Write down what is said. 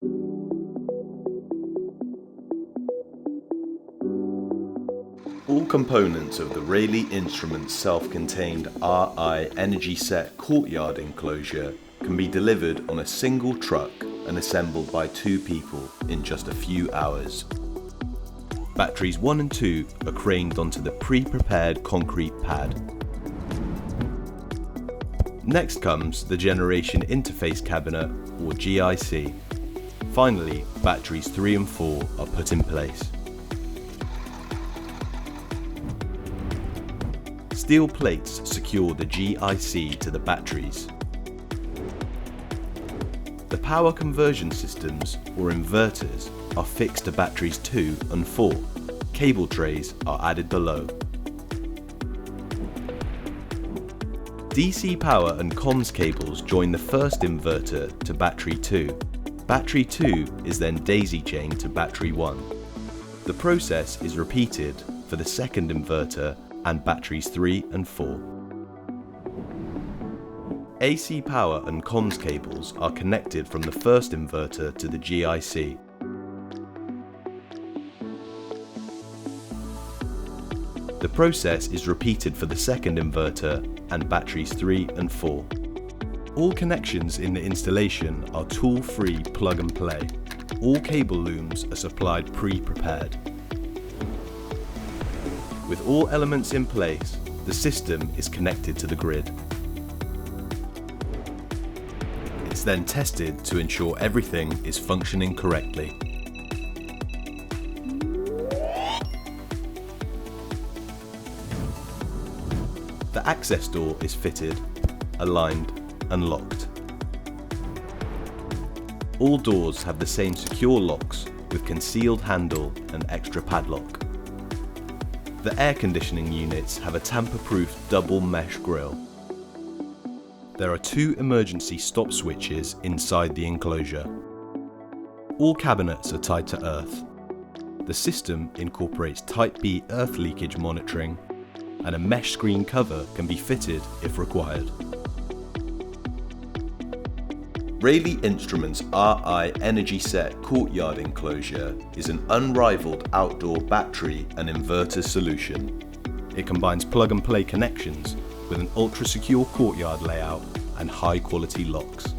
All components of the Rayleigh Instruments self-contained RI-Energyset Courtyard enclosure can be delivered on a single truck and assembled by 2 people in just a few hours. Batteries 1 and 2 are craned onto the pre-prepared concrete pad. Next comes the Generation Interface Cabinet, or GIC. Finally, batteries 3 and 4 are put in place. Steel plates secure the GIC to the batteries. The power conversion systems, or inverters, are fixed to batteries 2 and 4. Cable trays are added below. DC power and comms cables join the first inverter to battery 2. Battery 2 is then daisy-chained to battery 1. The process is repeated for the second inverter and batteries 3 and 4. AC power and comms cables are connected from the first inverter to the GIC. The process is repeated for the second inverter and batteries 3 and 4. All connections in the installation are tool-free plug and play. All cable looms are supplied pre-prepared. With all elements in place, the system is connected to the grid. It's then tested to ensure everything is functioning correctly. The access door is fitted, aligned and locked. All doors have the same secure locks with concealed handle and extra padlock. The air conditioning units have a tamper-proof double mesh grille. There are 2 emergency stop switches inside the enclosure. All cabinets are tied to earth. The system incorporates Type B earth leakage monitoring, and a mesh screen cover can be fitted if required. Rayleigh Instruments' RI-Energyset Courtyard enclosure is an unrivaled outdoor battery and inverter solution. It combines plug-and-play connections with an ultra-secure courtyard layout and high-quality locks.